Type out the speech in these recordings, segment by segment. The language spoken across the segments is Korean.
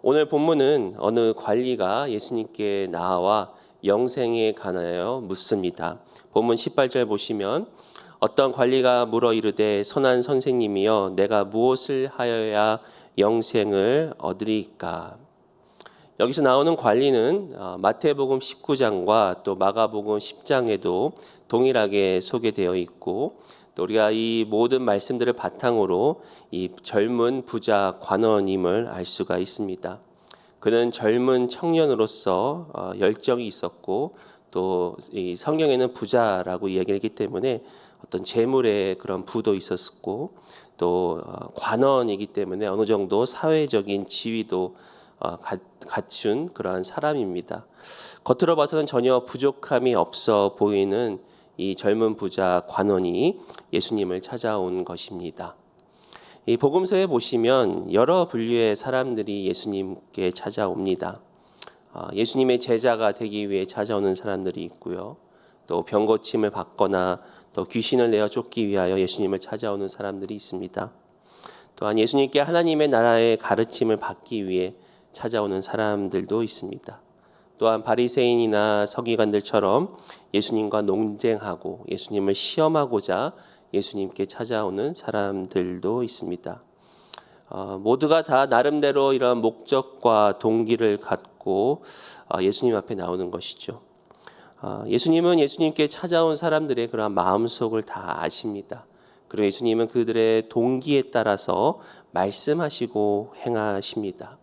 오늘 본문은 어느 관리가 예수님께 나와 영생에 관하여 묻습니다. 본문 18절 보시면 어떤 관리가 물어 이르되 선한 선생님이여 내가 무엇을 하여야 영생을 얻으리까? 여기서 나오는 관리는 마태복음 19장과 또 마가복음 10장에도 동일하게 소개되어 있고, 또 우리가 이 모든 말씀들을 바탕으로 이 젊은 부자 관원임을 알 수가 있습니다. 그는 젊은 청년으로서 열정이 있었고, 또 이 성경에는 부자라고 이야기했기 때문에 어떤 재물의 그런 부도 있었고, 또 관원이기 때문에 어느 정도 사회적인 지위도 갖춘 그러한 사람입니다. 겉으로 봐서는 전혀 부족함이 없어 보이는 이 젊은 부자 관원이 예수님을 찾아온 것입니다. 이 복음서에 보시면 여러 분류의 사람들이 예수님께 찾아옵니다. 예수님의 제자가 되기 위해 찾아오는 사람들이 있고요. 또 병고침을 받거나 또 귀신을 내어 쫓기 위하여 예수님을 찾아오는 사람들이 있습니다. 또한 예수님께 하나님의 나라의 가르침을 받기 위해 찾아오는 사람들도 있습니다. 또한 바리새인이나 서기관들처럼 예수님과 논쟁하고 예수님을 시험하고자 예수님께 찾아오는 사람들도 있습니다. 모두가 다 나름대로 이런 목적과 동기를 갖고 예수님 앞에 나오는 것이죠. 예수님은 예수님께 찾아온 사람들의 그런 마음속을 다 아십니다. 그리고 예수님은 그들의 동기에 따라서 말씀하시고 행하십니다.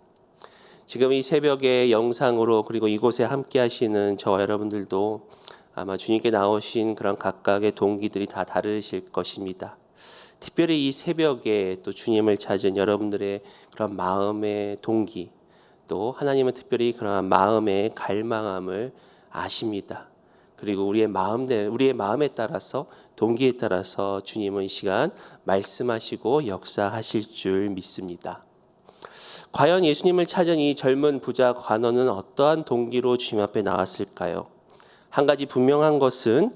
지금 이 새벽에 영상으로 그리고 이곳에 함께 하시는 저와 여러분들도 아마 주님께 나오신 그런 각각의 동기들이 다 다르실 것입니다. 특별히 이 새벽에 또 주님을 찾은 여러분들의 그런 마음의 동기, 또 하나님은 특별히 그런 마음의 갈망함을 아십니다. 그리고 우리의 마음에 따라서 동기에 따라서 주님은 이 시간 말씀하시고 역사하실 줄 믿습니다. 과연 예수님을 찾은 이 젊은 부자 관원은 어떠한 동기로 주님 앞에 나왔을까요? 한 가지 분명한 것은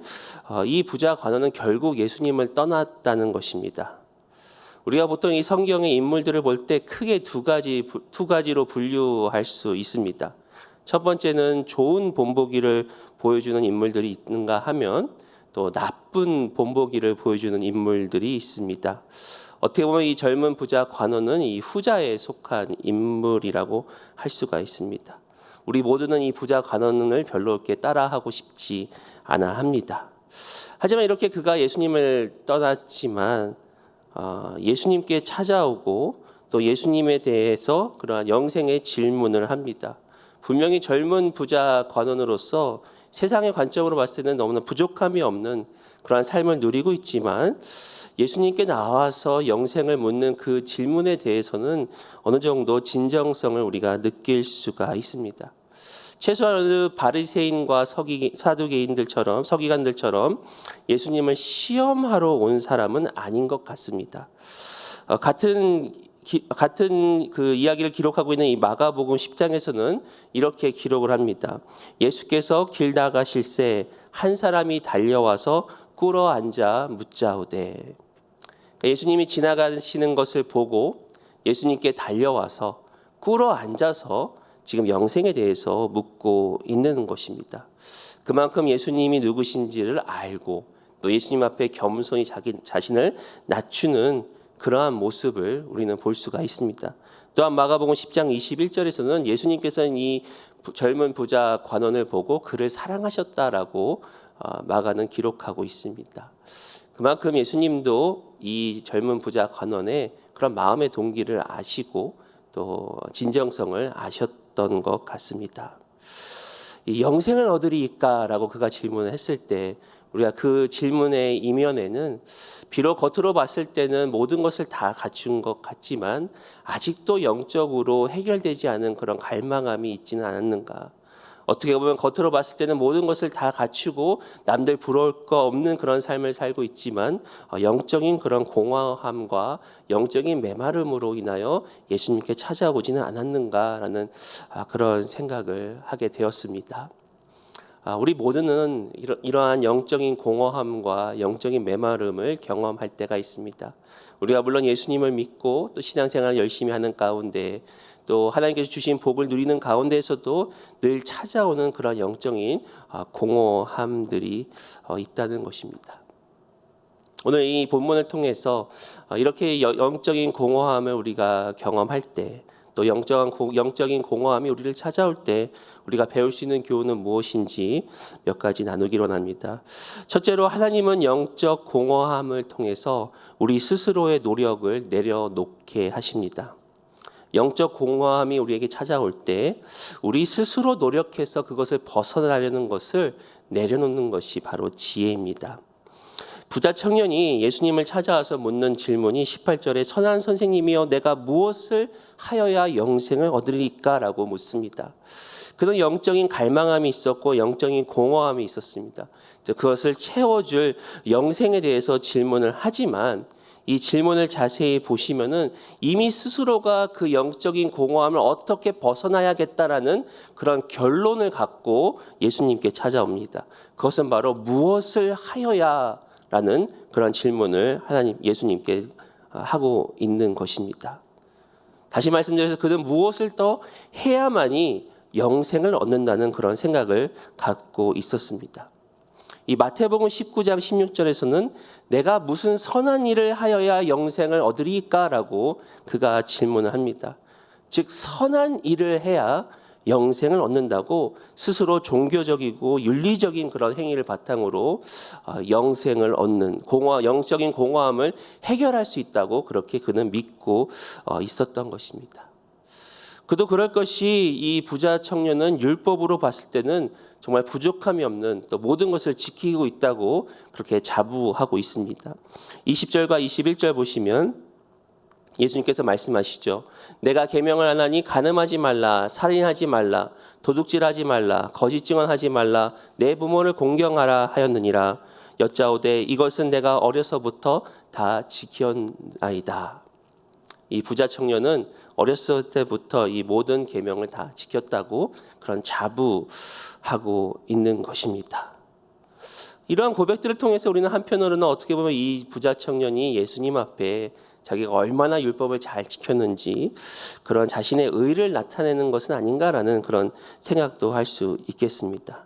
이 부자 관원은 결국 예수님을 떠났다는 것입니다. 우리가 보통 이 성경의 인물들을 볼 때 크게 두 가지로 분류할 수 있습니다. 첫 번째는 좋은 본보기를 보여주는 인물들이 있는가 하면 또 나쁜 본보기를 보여주는 인물들이 있습니다. 어떻게 보면 이 젊은 부자 관원은 이 후자에 속한 인물이라고 할 수가 있습니다. 우리 모두는 이 부자 관원을 별로 이렇게 따라하고 싶지 않아 합니다. 하지만 이렇게 그가 예수님을 떠났지만 예수님께 찾아오고 또 예수님에 대해서 그러한 영생의 질문을 합니다. 분명히 젊은 부자 관원으로서 세상의 관점으로 봤을 때는 너무나 부족함이 없는 그러한 삶을 누리고 있지만 예수님께 나와서 영생을 묻는 그 질문에 대해서는 어느 정도 진정성을 우리가 느낄 수가 있습니다. 최소한 바리새인과 사두개인들처럼 서기관들처럼 예수님을 시험하러 온 사람은 아닌 것 같습니다. 같은 그 이야기를 기록하고 있는 이 마가복음 10장에서는 이렇게 기록을 합니다. 예수께서 길 나가실새 한 사람이 달려와서 꿇어 앉아 묻자오되. 예수님이 지나가시는 것을 보고 예수님께 달려와서 꿇어 앉아서 지금 영생에 대해서 묻고 있는 것입니다. 그만큼 예수님이 누구신지를 알고 또 예수님 앞에 겸손히 자신을 낮추는 그러한 모습을 우리는 볼 수가 있습니다. 또한 마가복음 10장 21절에서는 예수님께서는 이 젊은 부자 관원을 보고 그를 사랑하셨다라고 마가는 기록하고 있습니다. 그만큼 예수님도 이 젊은 부자 관원의 그런 마음의 동기를 아시고 또 진정성을 아셨던 것 같습니다. 이 영생을 얻으리까라고 그가 질문을 했을 때 우리가 그 질문의 이면에는 비록 겉으로 봤을 때는 모든 것을 다 갖춘 것 같지만 아직도 영적으로 해결되지 않은 그런 갈망함이 있지는 않았는가. 어떻게 보면 겉으로 봤을 때는 모든 것을 다 갖추고 남들 부러울 거 없는 그런 삶을 살고 있지만 영적인 그런 공허함과 영적인 메마름으로 인하여 예수님께 찾아오지는 않았는가라는 그런 생각을 하게 되었습니다. 우리 모두는 이러한 영적인 공허함과 영적인 메마름을 경험할 때가 있습니다. 우리가 물론 예수님을 믿고 또 신앙생활을 열심히 하는 가운데 또 하나님께서 주신 복을 누리는 가운데에서도 늘 찾아오는 그런 영적인 공허함들이 있다는 것입니다. 오늘 이 본문을 통해서 이렇게 영적인 공허함을 우리가 경험할 때, 또 영적인 공허함이 우리를 찾아올 때 우리가 배울 수 있는 교훈은 무엇인지 몇 가지 나누기로 합니다. 첫째로, 하나님은 영적 공허함을 통해서 우리 스스로의 노력을 내려놓게 하십니다. 영적 공허함이 우리에게 찾아올 때 우리 스스로 노력해서 그것을 벗어나려는 것을 내려놓는 것이 바로 지혜입니다. 부자 청년이 예수님을 찾아와서 묻는 질문이 18절에 선한 선생님이여 내가 무엇을 하여야 영생을 얻으리까? 라고 묻습니다. 그는 영적인 갈망함이 있었고 영적인 공허함이 있었습니다. 그것을 채워줄 영생에 대해서 질문을 하지만 이 질문을 자세히 보시면은 이미 스스로가 그 영적인 공허함을 어떻게 벗어나야겠다라는 그런 결론을 갖고 예수님께 찾아옵니다. 그것은 바로 무엇을 하여야 라는 그런 질문을 예수님께 하고 있는 것입니다. 다시 말씀드려서 그는 무엇을 더 해야만이 영생을 얻는다는 그런 생각을 갖고 있었습니다. 이 마태복음 19장 16절에서는 내가 무슨 선한 일을 하여야 영생을 얻으리까? 라고 그가 질문을 합니다. 즉 선한 일을 해야 영생을 얻는다고 스스로 종교적이고 윤리적인 그런 행위를 바탕으로 영생을 얻는 영적인 공허함을 해결할 수 있다고 그렇게 그는 믿고 있었던 것입니다. 그도 그럴 것이 이 부자 청년은 율법으로 봤을 때는 정말 부족함이 없는 또 모든 것을 지키고 있다고 그렇게 자부하고 있습니다. 20절과 21절 보시면 예수님께서 말씀하시죠. 내가 계명을 안 하니 간음하지 말라, 살인하지 말라, 도둑질하지 말라, 거짓 증언하지 말라, 내 부모를 공경하라 하였느니라. 여짜오되 이것은 내가 어려서부터 다 지켰나이다. 이 부자 청년은 어렸을 때부터 이 모든 계명을 다 지켰다고 그런 자부하고 있는 것입니다. 이러한 고백들을 통해서 우리는 한편으로는 어떻게 보면 이 부자 청년이 예수님 앞에 자기가 얼마나 율법을 잘 지켰는지 그런 자신의 의를 나타내는 것은 아닌가라는 그런 생각도 할 수 있겠습니다.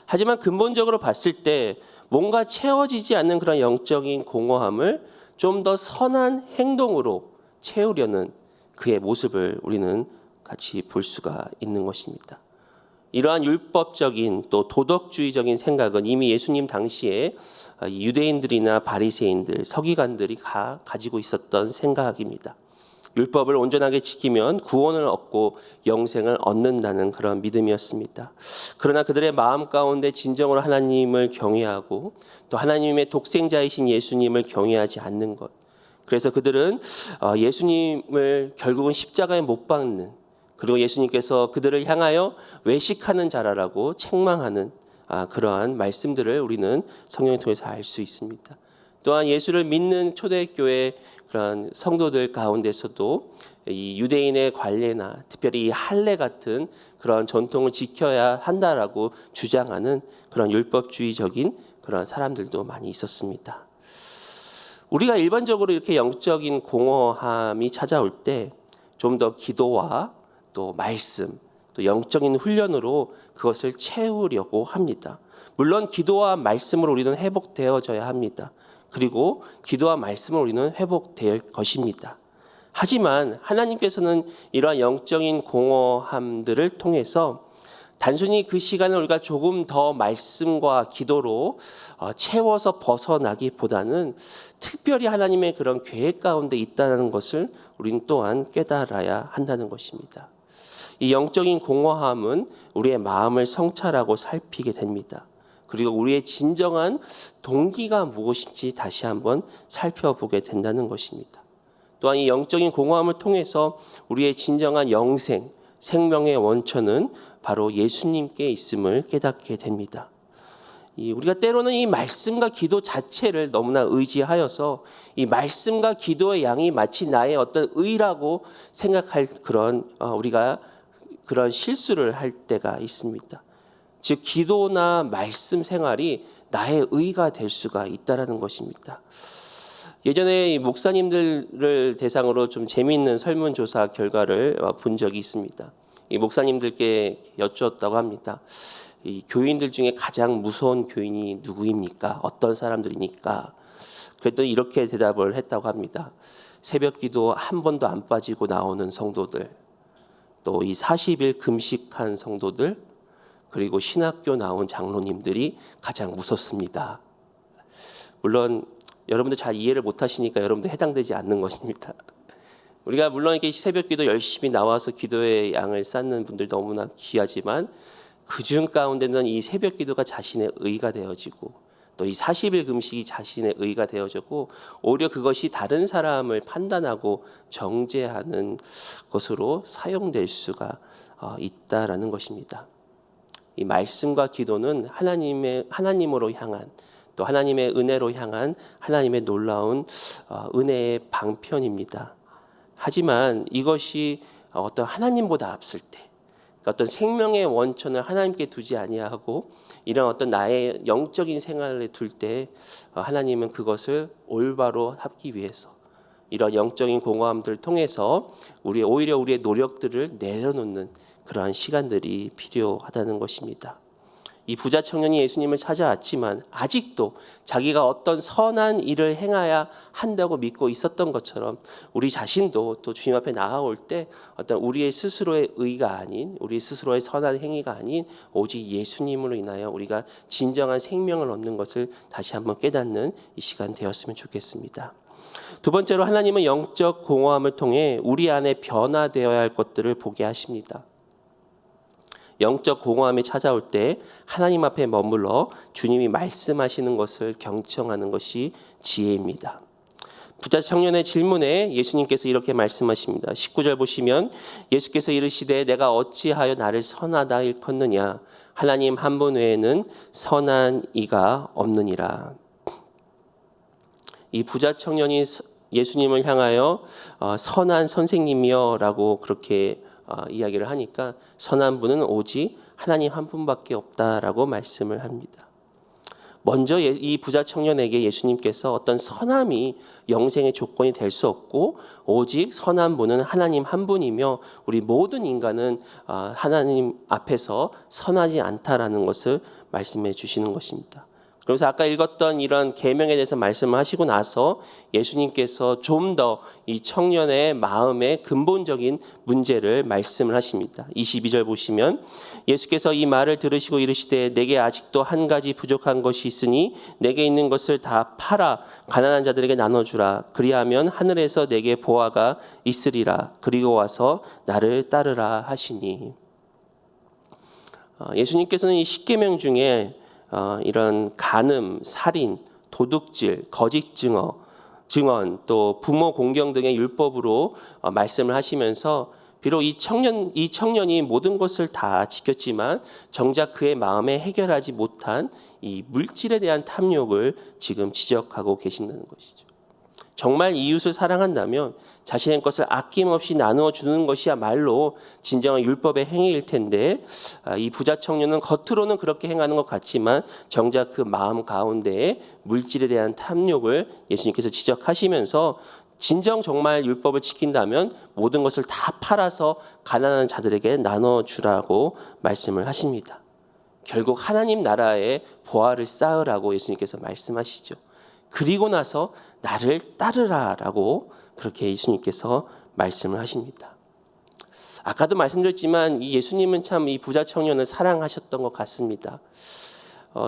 하지만 근본적으로 봤을 때 뭔가 채워지지 않는 그런 영적인 공허함을 좀 더 선한 행동으로 채우려는 그의 모습을 우리는 같이 볼 수가 있는 것입니다. 이러한 율법적인 또 도덕주의적인 생각은 이미 예수님 당시에 유대인들이나 바리새인들, 서기관들이 가지고 있었던 생각입니다. 율법을 온전하게 지키면 구원을 얻고 영생을 얻는다는 그런 믿음이었습니다. 그러나 그들의 마음 가운데 진정으로 하나님을 경외하고 또 하나님의 독생자이신 예수님을 경외하지 않는 것. 그래서 그들은 예수님을 결국은 십자가에 못 박는, 그리고 예수님께서 그들을 향하여 외식하는 자라라고 책망하는 그러한 말씀들을 우리는 성경을 통해서 알 수 있습니다. 또한 예수를 믿는 초대교회 그런 성도들 가운데서도 이 유대인의 관례나 특별히 이 할례 같은 그런 전통을 지켜야 한다라고 주장하는 그런 율법주의적인 그런 사람들도 많이 있었습니다. 우리가 일반적으로 이렇게 영적인 공허함이 찾아올 때 좀 더 기도와 또 말씀, 또 영적인 훈련으로 그것을 채우려고 합니다. 물론 기도와 말씀으로 우리는 회복되어져야 합니다. 그리고 기도와 말씀으로 우리는 회복될 것입니다. 하지만 하나님께서는 이러한 영적인 공허함들을 통해서 단순히 그 시간을 우리가 조금 더 말씀과 기도로 채워서 벗어나기보다는 특별히 하나님의 그런 계획 가운데 있다는 것을 우리는 또한 깨달아야 한다는 것입니다. 이 영적인 공허함은 우리의 마음을 성찰하고 살피게 됩니다. 그리고 우리의 진정한 동기가 무엇인지 다시 한번 살펴보게 된다는 것입니다. 또한 이 영적인 공허함을 통해서 우리의 진정한 영생, 생명의 원천은 바로 예수님께 있음을 깨닫게 됩니다. 우리가 때로는 이 말씀과 기도 자체를 너무나 의지하여서 이 말씀과 기도의 양이 마치 나의 어떤 의라고 생각할 우리가 그런 실수를 할 때가 있습니다. 즉 기도나 말씀 생활이 나의 의가 될 수가 있다라는 것입니다. 예전에 이 목사님들을 대상으로 좀 재미있는 설문조사 결과를 본 적이 있습니다. 이 목사님들께 여쭈었다고 합니다. 이 교인들 중에 가장 무서운 교인이 누구입니까? 어떤 사람들이니까? 그랬더니 이렇게 대답을 했다고 합니다. 새벽 기도 한 번도 안 빠지고 나오는 성도들, 또 이 40일 금식한 성도들, 그리고 신학교 나온 장로님들이 가장 무섭습니다. 물론 여러분들 잘 이해를 못하시니까 여러분들 해당되지 않는 것입니다. 우리가 물론 이렇게 새벽 기도 열심히 나와서 기도의 양을 쌓는 분들 너무나 귀하지만 그중 가운데는 이 새벽 기도가 자신의 의가 되어지고 또 이 40일 금식이 자신의 의가 되어지고 오히려 그것이 다른 사람을 판단하고 정죄하는 것으로 사용될 수가 있다라는 것입니다. 이 말씀과 기도는 하나님으로 향한 또 하나님의 은혜로 향한 하나님의 놀라운 은혜의 방편입니다. 하지만 이것이 어떤 하나님보다 앞설 때, 어떤 생명의 원천을 하나님께 두지 아니하고 이런 어떤 나의 영적인 생활에 둘 때 하나님은 그것을 올바로 하기 위해서 이런 영적인 공허함들을 통해서 오히려 우리의 노력들을 내려놓는 그러한 시간들이 필요하다는 것입니다. 이 부자 청년이 예수님을 찾아왔지만 아직도 자기가 어떤 선한 일을 행해야 한다고 믿고 있었던 것처럼 우리 자신도 또 주님 앞에 나아올 때 어떤 우리의 스스로의 의가 아닌 우리 스스로의 선한 행위가 아닌 오직 예수님으로 인하여 우리가 진정한 생명을 얻는 것을 다시 한번 깨닫는 이 시간 되었으면 좋겠습니다. 두 번째로 하나님은 영적 공허함을 통해 우리 안에 변화되어야 할 것들을 보게 하십니다. 영적 공허함이 찾아올 때 하나님 앞에 머물러 주님이 말씀하시는 것을 경청하는 것이 지혜입니다. 부자 청년의 질문에 예수님께서 이렇게 말씀하십니다. 19절 보시면 예수께서 이르시되 내가 어찌하여 나를 선하다 일컫느냐 하나님 한 분 외에는 선한 이가 없느니라. 이 부자 청년이 예수님을 향하여 선한 선생님이여 라고 그렇게 이야기를 하니까 선한 분은 오직 하나님 한 분밖에 없다라고 말씀을 합니다. 먼저 이 부자 청년에게 예수님께서 어떤 선함이 영생의 조건이 될 수 없고 오직 선한 분은 하나님 한 분이며 우리 모든 인간은 하나님 앞에서 선하지 않다라는 것을 말씀해 주시는 것입니다. 그래서 아까 읽었던 이런 계명에 대해서 말씀을 하시고 나서 예수님께서 좀 더 이 청년의 마음의 근본적인 문제를 말씀을 하십니다. 22절 보시면 예수께서 이 말을 들으시고 이르시되 내게 아직도 한 가지 부족한 것이 있으니 내게 있는 것을 다 팔아 가난한 자들에게 나눠주라. 그리하면 하늘에서 내게 보화가 있으리라. 그리고 와서 나를 따르라 하시니. 예수님께서는 이 십계명 중에 이런 간음, 살인, 도둑질, 거짓 증언, 또 부모 공경 등의 율법으로 말씀을 하시면서 비록 이 청년이 모든 것을 다 지켰지만 정작 그의 마음에 해결하지 못한 이 물질에 대한 탐욕을 지금 지적하고 계신다는 것이죠. 정말 이웃을 사랑한다면 자신의 것을 아낌없이 나누어 주는 것이야말로 진정한 율법의 행위일 텐데 이 부자 청년은 겉으로는 그렇게 행하는 것 같지만 정작 그 마음 가운데에 물질에 대한 탐욕을 예수님께서 지적하시면서 진정 정말 율법을 지킨다면 모든 것을 다 팔아서 가난한 자들에게 나눠주라고 말씀을 하십니다. 결국 하나님 나라의 보화를 쌓으라고 예수님께서 말씀하시죠. 그리고 나서 나를 따르라라고 그렇게 예수님께서 말씀을 하십니다. 아까도 말씀드렸지만 이 예수님은 참 이 부자 청년을 사랑하셨던 것 같습니다.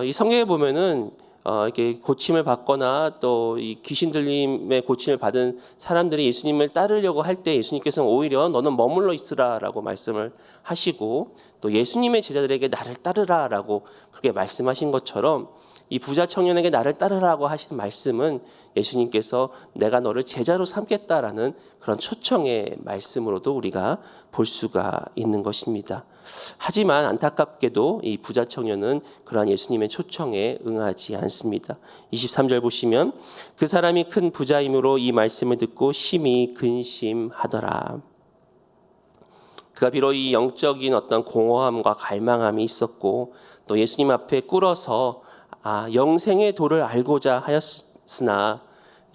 이 성경에 보면은 이렇게 고침을 받거나 또 이 귀신 들림의 고침을 받은 사람들이 예수님을 따르려고 할 때 예수님께서는 오히려 너는 머물러 있으라라고 말씀을 하시고 또 예수님의 제자들에게 나를 따르라라고 그렇게 말씀하신 것처럼 이 부자 청년에게 나를 따르라고 하신 말씀은 예수님께서 내가 너를 제자로 삼겠다라는 그런 초청의 말씀으로도 우리가 볼 수가 있는 것입니다. 하지만 안타깝게도 이 부자 청년은 그러한 예수님의 초청에 응하지 않습니다. 23절 보시면 그 사람이 큰 부자이므로 이 말씀을 듣고 심히 근심하더라. 그가 비록 이 영적인 어떤 공허함과 갈망함이 있었고 또 예수님 앞에 꿇어서 영생의 도를 알고자 하였으나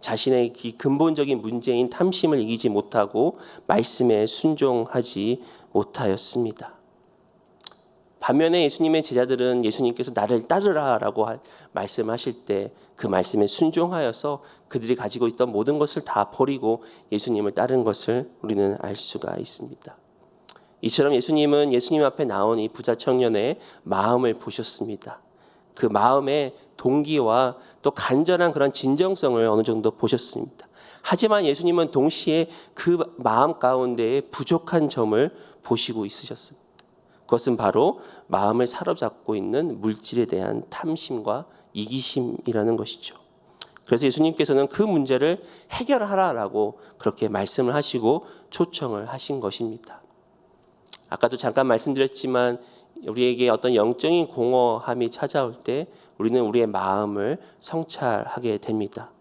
자신의 이 근본적인 문제인 탐심을 이기지 못하고 말씀에 순종하지 못하였습니다. 반면에 예수님의 제자들은 예수님께서 나를 따르라라고 말씀하실 때 그 말씀에 순종하여서 그들이 가지고 있던 모든 것을 다 버리고 예수님을 따른 것을 우리는 알 수가 있습니다. 이처럼 예수님은 예수님 앞에 나온 이 부자 청년의 마음을 보셨습니다. 그 마음의 동기와 또 간절한 그런 진정성을 어느 정도 보셨습니다. 하지만 예수님은 동시에 그 마음 가운데에 부족한 점을 보시고 있으셨습니다. 그것은 바로 마음을 사로잡고 있는 물질에 대한 탐심과 이기심이라는 것이죠. 그래서 예수님께서는 그 문제를 해결하라라고 그렇게 말씀을 하시고 초청을 하신 것입니다. 아까도 잠깐 말씀드렸지만 우리에게 어떤 영적인 공허함이 찾아올 때 우리는 우리의 마음을 성찰하게 됩니다.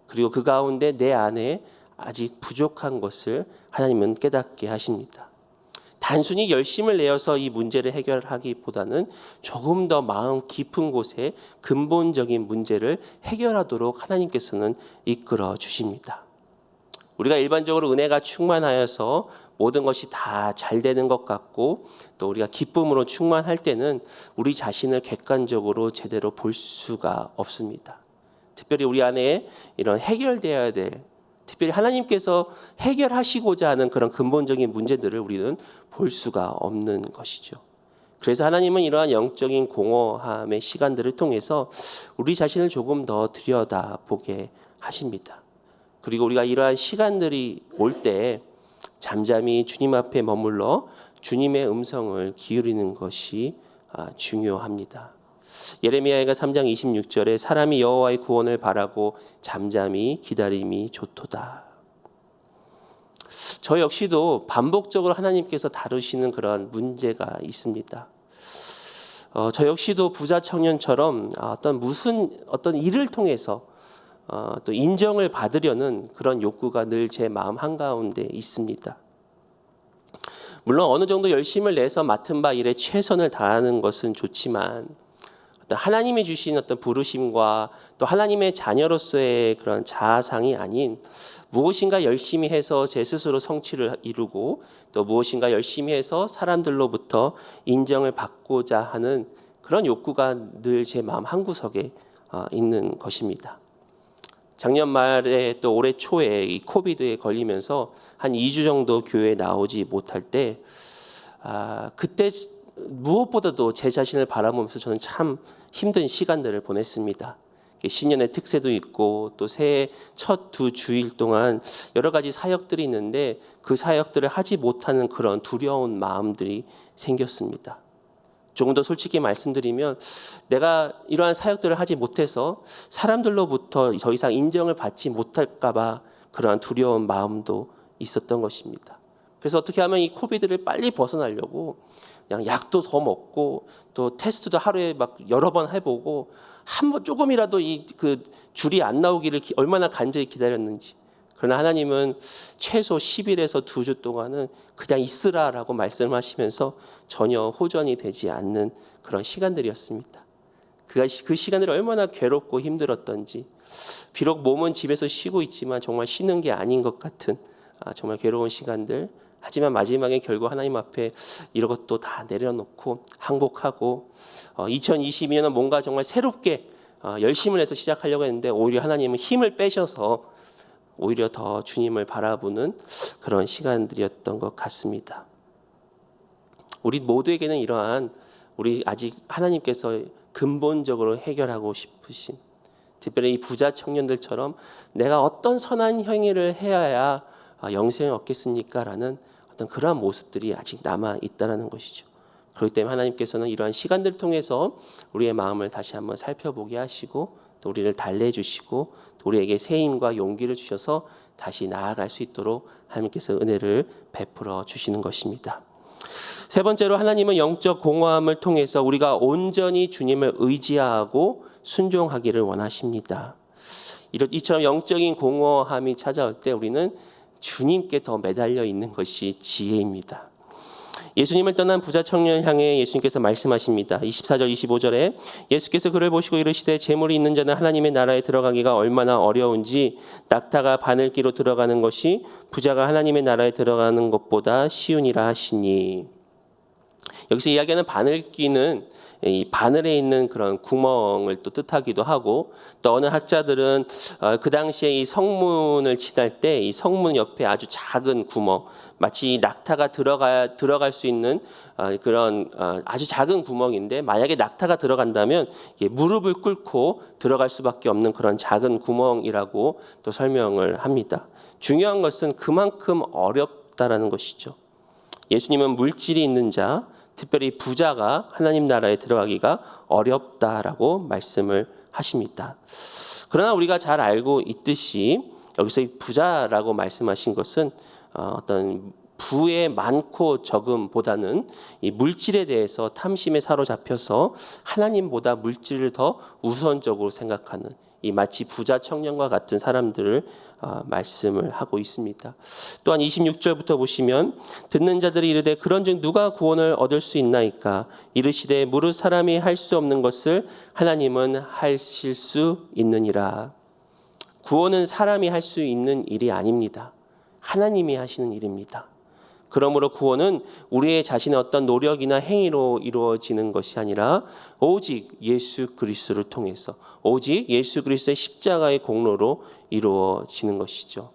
그리고 그 가운데 내 안에 아직 부족한 것을 하나님은 깨닫게 하십니다. 단순히 열심을 내어서 이 문제를 해결하기보다는 조금 더 마음 깊은 곳에 근본적인 문제를 해결하도록 하나님께서는 이끌어 주십니다. 우리가 일반적으로 은혜가 충만하여서 모든 것이 다 잘 되는 것 같고 또 우리가 기쁨으로 충만할 때는 우리 자신을 객관적으로 제대로 볼 수가 없습니다. 특별히 우리 안에 이런 해결되어야 될, 특별히 하나님께서 해결하시고자 하는 그런 근본적인 문제들을 우리는 볼 수가 없는 것이죠. 그래서 하나님은 이러한 영적인 공허함의 시간들을 통해서 우리 자신을 조금 더 들여다보게 하십니다. 그리고 우리가 이러한 시간들이 올 때 잠잠히 주님 앞에 머물러 주님의 음성을 기울이는 것이 중요합니다. 예레미야가 3장 26절에 사람이 여호와의 구원을 바라고 잠잠히 기다림이 좋도다. 저 역시도 반복적으로 하나님께서 다루시는 그런 문제가 있습니다. 저 역시도 부자 청년처럼 어떤 일을 통해서 또 인정을 받으려는 그런 욕구가 늘 제 마음 한가운데 있습니다. 물론 어느 정도 열심을 내서 맡은 바 일에 최선을 다하는 것은 좋지만 하나님이 주신 어떤 부르심과 또 하나님의 자녀로서의 그런 자아상이 아닌 무엇인가 열심히 해서 제 스스로 성취를 이루고 또 무엇인가 열심히 해서 사람들로부터 인정을 받고자 하는 그런 욕구가 늘 제 마음 한구석에 있는 것입니다. 작년 말에 또 올해 초에 이 코비드에 걸리면서 한 2주 정도 교회에 나오지 못할 때 그때 무엇보다도 제 자신을 바라보면서 저는 참 힘든 시간들을 보냈습니다. 신년의 특세도 있고 또 새해 첫 2주일 동안 여러 가지 사역들이 있는데 그 사역들을 하지 못하는 그런 두려운 마음들이 생겼습니다. 조금 더 솔직히 말씀드리면 내가 이러한 사역들을 하지 못해서 사람들로부터 더 이상 인정을 받지 못할까 봐 그러한 두려운 마음도 있었던 것입니다. 그래서 어떻게 하면 이 코비드를 빨리 벗어나려고 그냥 약도 더 먹고 또 테스트도 하루에 막 여러 번 해보고 한 번 조금이라도 그 줄이 안 나오기를 얼마나 간절히 기다렸는지. 그러나 하나님은 최소 10일에서 2주 동안은 그냥 있으라라고 말씀하시면서 전혀 호전이 되지 않는 그런 시간들이었습니다. 그 시간들이 얼마나 괴롭고 힘들었던지, 비록 몸은 집에서 쉬고 있지만 정말 쉬는 게 아닌 것 같은 정말 괴로운 시간들. 하지만 마지막에 결국 하나님 앞에 이런 것도 다 내려놓고 항복하고 2022년은 뭔가 정말 새롭게 열심을 해서 시작하려고 했는데 오히려 하나님은 힘을 빼셔서 오히려 더 주님을 바라보는 그런 시간들이었던 것 같습니다. 우리 모두에게는 이러한 우리 아직 하나님께서 근본적으로 해결하고 싶으신 특별히 이 부자 청년들처럼 내가 어떤 선한 행위를 해야 영생을 얻겠습니까? 라는 어떤 그러한 모습들이 아직 남아 있다는 것이죠. 그렇기 때문에 하나님께서는 이러한 시간들을 통해서 우리의 마음을 다시 한번 살펴보게 하시고 또 우리를 달래주시고 또 우리에게 새 힘과 용기를 주셔서 다시 나아갈 수 있도록 하나님께서 은혜를 베풀어 주시는 것입니다. 세 번째로 하나님은 영적 공허함을 통해서 우리가 온전히 주님을 의지하고 순종하기를 원하십니다. 이처럼 영적인 공허함이 찾아올 때 우리는 주님께 더 매달려 있는 것이 지혜입니다. 예수님을 떠난 부자 청년을 향해 예수님께서 말씀하십니다. 24절 25절에 예수께서 그를 보시고 이르시되 재물이 있는 자는 하나님의 나라에 들어가기가 얼마나 어려운지 낙타가 바늘기로 들어가는 것이 부자가 하나님의 나라에 들어가는 것보다 쉬우니라 하시니. 여기서 이야기하는 바늘기는 이 바늘에 있는 그런 구멍을 또 뜻하기도 하고, 또 어느 학자들은 그 당시에 이 성문을 칠할 때 이 성문 옆에 아주 작은 구멍, 마치 낙타가 들어갈 수 있는 그런 아주 작은 구멍인데, 만약에 낙타가 들어간다면 무릎을 꿇고 들어갈 수밖에 없는 그런 작은 구멍이라고 또 설명을 합니다. 중요한 것은 그만큼 어렵다라는 것이죠. 예수님은 물질이 있는 자, 특별히 부자가 하나님 나라에 들어가기가 어렵다라고 말씀을 하십니다. 그러나 우리가 잘 알고 있듯이 여기서 이 부자라고 말씀하신 것은 어떤 부의 많고 적음보다는 이 물질에 대해서 탐심에 사로잡혀서 하나님보다 물질을 더 우선적으로 생각하는, 이 마치 부자 청년과 같은 사람들을 말씀을 하고 있습니다. 또한 26절부터 보시면 듣는 자들이 이르되 그런즉 누가 구원을 얻을 수 있나이까? 이르시되 무릇 사람이 할 수 없는 것을 하나님은 하실 수 있느니라. 구원은 사람이 할 수 있는 일이 아닙니다. 하나님이 하시는 일입니다. 그러므로 구원은 우리의 자신의 어떤 노력이나 행위로 이루어지는 것이 아니라 오직 예수 그리스도를 통해서, 오직 예수 그리스도의 십자가의 공로로 이루어지는 것이죠.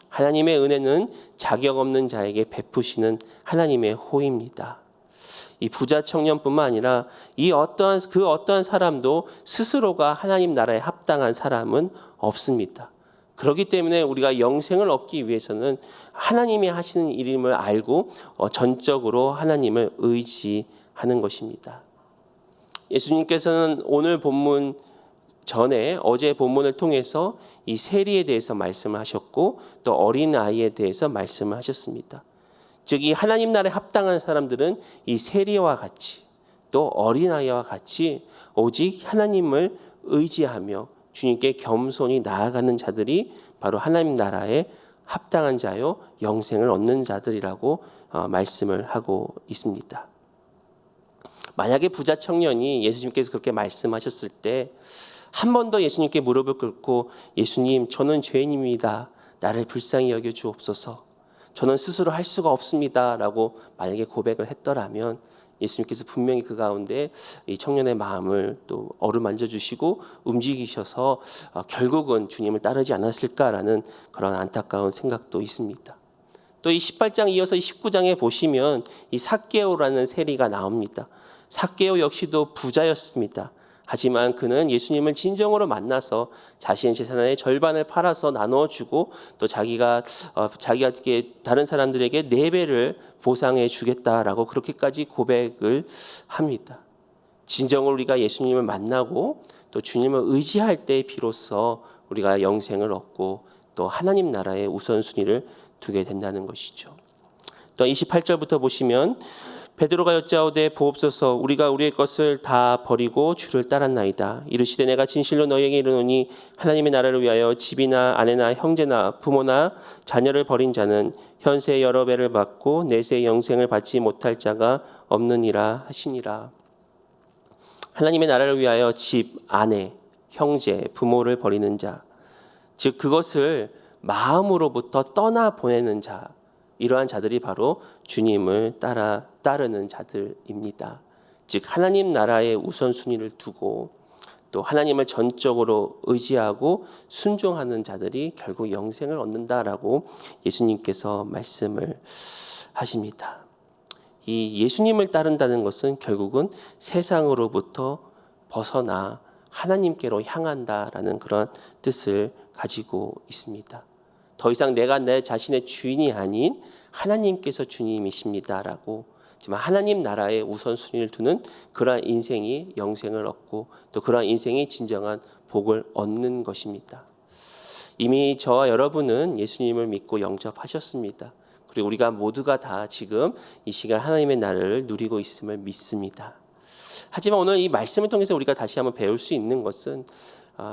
하나님의 은혜는 자격 없는 자에게 베푸시는 하나님의 호입니다. 이 부자 청년뿐만 아니라 그 어떠한 사람도 스스로가 하나님 나라에 합당한 사람은 없습니다. 그렇기 때문에 우리가 영생을 얻기 위해서는 하나님이 하시는 일임을 알고 전적으로 하나님을 의지하는 것입니다. 예수님께서는 오늘 본문 전에 어제 본문을 통해서 이 세리에 대해서 말씀을 하셨고, 또 어린아이에 대해서 말씀을 하셨습니다. 즉 이 하나님 나라에 합당한 사람들은 이 세리와 같이, 또 어린아이와 같이 오직 하나님을 의지하며 주님께 겸손히 나아가는 자들이 바로 하나님 나라에 합당한 자요 영생을 얻는 자들이라고 말씀을 하고 있습니다. 만약에 부자 청년이 예수님께서 그렇게 말씀하셨을 때 한 번 더 예수님께 무릎을 꿇고 예수님, 저는 죄인입니다. 나를 불쌍히 여겨 주옵소서. 저는 스스로 할 수가 없습니다. 라고 만약에 고백을 했더라면 예수님께서 분명히 그 가운데 이 청년의 마음을 또 어루만져 주시고 움직이셔서 결국은 주님을 따르지 않았을까라는 그런 안타까운 생각도 있습니다. 또 이 18장 이어서 이 19장에 보시면 이 삭개오라는 세리가 나옵니다. 삭개오 역시도 부자였습니다. 하지만 그는 예수님을 진정으로 만나서 자신의 재산의 절반을 팔아서 나누어 주고, 또 자기가 다른 사람들에게 4배를 보상해 주겠다라고 그렇게까지 고백을 합니다. 진정으로 우리가 예수님을 만나고 또 주님을 의지할 때 비로소 우리가 영생을 얻고 또 하나님 나라의 우선순위를 두게 된다는 것이죠. 또 28절부터 보시면 베드로가 여짜오되 보옵소서, 우리가 우리의 것을 다 버리고 주를 따랐나이다. 이르시되 내가 진실로 너희에게 이르노니 하나님의 나라를 위하여 집이나 아내나 형제나 부모나 자녀를 버린 자는 현세 여러 배를 받고 내세 영생을 받지 못할 자가 없느니라 하시니라. 하나님의 나라를 위하여 집, 아내, 형제, 부모를 버리는 자, 즉 그것을 마음으로부터 떠나 보내는 자, 이러한 자들이 바로 주님을 따르는 자들입니다. 즉 하나님 나라의 우선순위를 두고 또 하나님을 전적으로 의지하고 순종하는 자들이 결국 영생을 얻는다라고 예수님께서 말씀을 하십니다. 이 예수님을 따른다는 것은 결국은 세상으로부터 벗어나 하나님께로 향한다라는 그런 뜻을 가지고 있습니다. 더 이상 내가 내 자신의 주인이 아닌 하나님께서 주님이십니다라고, 하지만 하나님 나라의 우선순위를 두는 그러한 인생이 영생을 얻고 또 그러한 인생이 진정한 복을 얻는 것입니다. 이미 저와 여러분은 예수님을 믿고 영접하셨습니다. 그리고 우리가 모두가 다 지금 이 시간 하나님의 나라를 누리고 있음을 믿습니다. 하지만 오늘 이 말씀을 통해서 우리가 다시 한번 배울 수 있는 것은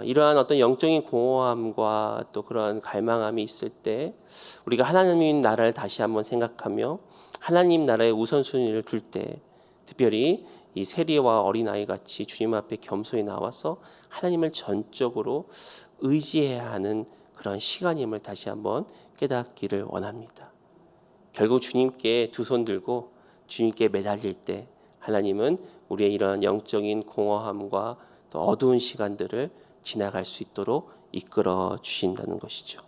이러한 어떤 영적인 공허함과 또 그러한 갈망함이 있을 때 우리가 하나님의 나라를 다시 한번 생각하며 하나님 나라의 우선순위를 둘 때, 특별히 이 세리와 어린아이 같이 주님 앞에 겸손히 나와서 하나님을 전적으로 의지해야 하는 그런 시간임을 다시 한번 깨닫기를 원합니다. 결국 주님께 두 손 들고 주님께 매달릴 때 하나님은 우리의 이러한 영적인 공허함과 또 어두운 시간들을 지나갈 수 있도록 이끌어 주신다는 것이죠.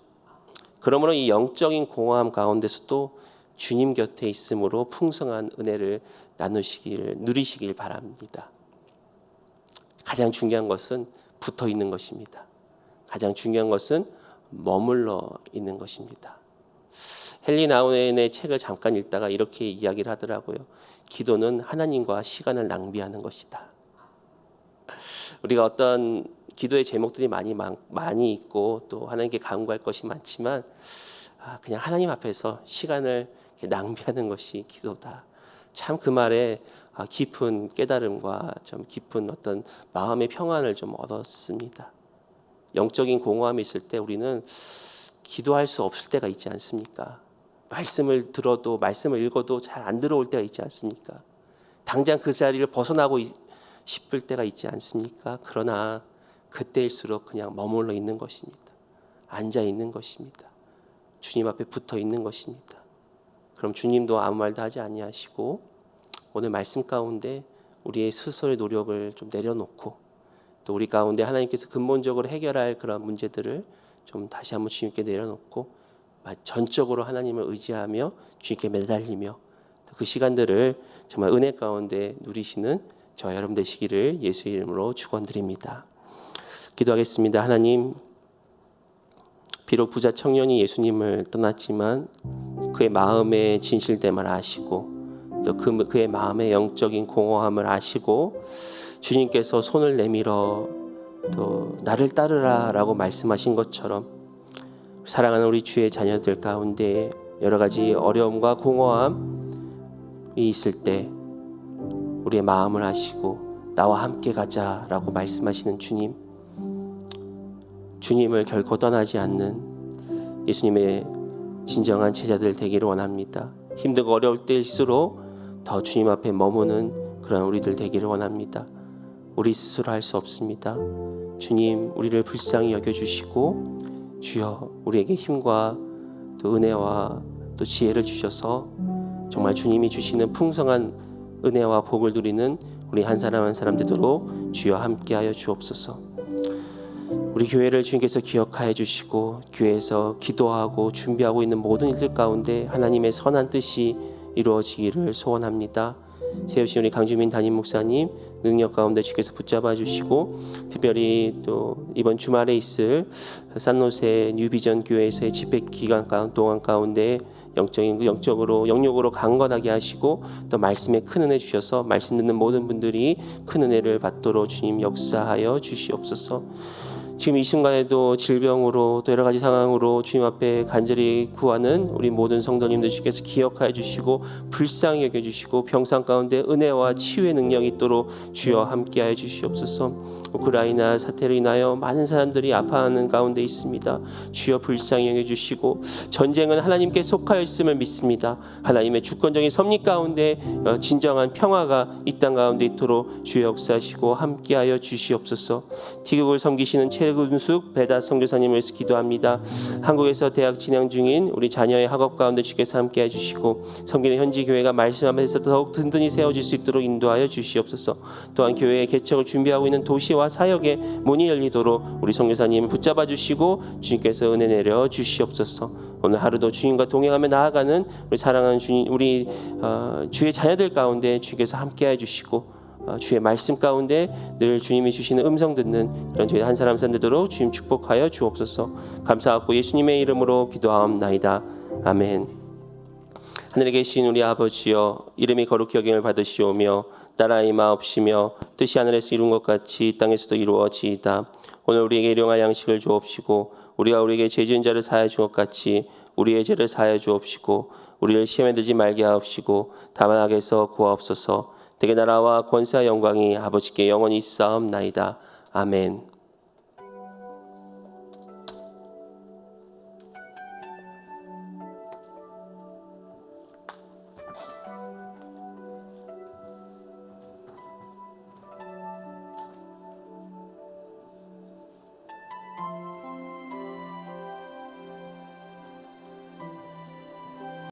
그러므로 이 영적인 공허함 가운데서도 주님 곁에 있음으로 풍성한 은혜를 누리시길 바랍니다. 가장 중요한 것은 붙어 있는 것입니다. 가장 중요한 것은 머물러 있는 것입니다. 헨리 나우엔의 책을 잠깐 읽다가 이렇게 이야기를 하더라고요. 기도는 하나님과 시간을 낭비하는 것이다. 우리가 어떤 기도의 제목들이 많이 있고 또 하나님께 간구할 것이 많지만 그냥 하나님 앞에서 시간을 낭비하는 것이 기도다. 참 그 말에 깊은 깨달음과 좀 깊은 어떤 마음의 평안을 좀 얻었습니다. 영적인 공허함이 있을 때 우리는 기도할 수 없을 때가 있지 않습니까? 말씀을 들어도 말씀을 읽어도 잘 안 들어올 때가 있지 않습니까? 당장 그 자리를 벗어나고 싶을 때가 있지 않습니까? 그러나 그때일수록 그냥 머물러 있는 것입니다. 앉아 있는 것입니다. 주님 앞에 붙어 있는 것입니다. 그럼 주님도 아무 말도 하지 아니하시고 오늘 말씀 가운데 우리의 스스로의 노력을 좀 내려놓고 또 우리 가운데 하나님께서 근본적으로 해결할 그런 문제들을 좀 다시 한번 주님께 내려놓고 전적으로 하나님을 의지하며 주님께 매달리며 그 시간들을 정말 은혜 가운데 누리시는 저와 여러분 되시기를 예수의 이름으로 축원드립니다. 기도하겠습니다. 하나님, 비록 부자 청년이 예수님을 떠났지만 그의 마음의 진실됨을 아시고 또 그의 마음의 영적인 공허함을 아시고 주님께서 손을 내밀어 또 나를 따르라라고 말씀하신 것처럼 사랑하는 우리 주의 자녀들 가운데 여러 가지 어려움과 공허함이 있을 때 우리의 마음을 아시고 나와 함께 가자라고 말씀하시는 주님을 결코 떠나지 않는 예수님의 진정한 제자들 되기를 원합니다. 힘들고 어려울 때일수록 더 주님 앞에 머무는 그런 우리들 되기를 원합니다. 우리 스스로 할 수 없습니다. 주님, 우리를 불쌍히 여겨주시고 주여 우리에게 힘과 또 은혜와 또 지혜를 주셔서 정말 주님이 주시는 풍성한 은혜와 복을 누리는 우리 한 사람 한 사람 되도록 주여 함께하여 주옵소서. 우리 교회를 주님께서 기억하여 주시고 교회에서 기도하고 준비하고 있는 모든 일들 가운데 하나님의 선한 뜻이 이루어지기를 소원합니다. 세우신 우리 강주민 담임 목사님 능력 가운데 주께서 붙잡아 주시고 특별히 또 이번 주말에 있을 산노세 뉴비전 교회에서의 집회 기간 동안 가운데 영적으로 영육으로 강건하게 하시고 또 말씀에 큰 은혜 주셔서 말씀 듣는 모든 분들이 큰 은혜를 받도록 주님 역사하여 주시옵소서. 지금 이 순간에도 질병으로 또 여러 가지 상황으로 주님 앞에 간절히 구하는 우리 모든 성도님들 주께서 기억하여 주시고 불쌍히 여겨주시고 병상 가운데 은혜와 치유의 능력이 있도록 주여 함께하여 주시옵소서. 우크라이나 사태로 인하여 많은 사람들이 아파하는 가운데 있습니다. 주여 불쌍히 여겨주시고 전쟁은 하나님께 속하여 있음을 믿습니다. 하나님의 주권적인 섭리 가운데 진정한 평화가 이 땅 가운데 있도록 주여 역사하시고 함께하여 주시옵소서. 티국을 섬기시는 최근숙 배다 선교사님을 위해서 기도합니다. 한국에서 대학 진행 중인 우리 자녀의 학업 가운데 주께서 함께해 주시고 섬기는 현지 교회가 말씀 앞에서 더욱 든든히 세워질 수 있도록 인도하여 주시옵소서. 또한 교회의 개척을 준비하고 있는 도시와 사역의 문이 열리도록 우리 선교사님을 붙잡아 주시고 주님께서 은혜 내려 주시옵소서. 오늘 하루도 주님과 동행하며 나아가는 우리 사랑하는 주님, 우리 주의 자녀들 가운데 주께서 함께해 주시고 주의 말씀 가운데 늘 주님이 주시는 음성 듣는 그런 저희 한 사람 되도록 주님 축복하여 주옵소서. 감사하고 예수님의 이름으로 기도하옵나이다. 아멘. 하늘에 계신 우리 아버지여, 이름이 거룩히 여김을 받으시오며 나라의 마옵시며 뜻이 하늘에서 이룬 것 같이 땅에서도 이루어지이다. 오늘 우리에게 일용할 양식을 주옵시고 우리가 우리에게 죄 지은 자를 사하여 준 것 같이 우리의 죄를 사하여 주옵시고 우리를 시험에 들지 말게 하옵시고 다만 악에서 구하옵소서. 대개 나라와 권세와 영광이 아버지께 영원히 있사옵나이다. 아멘.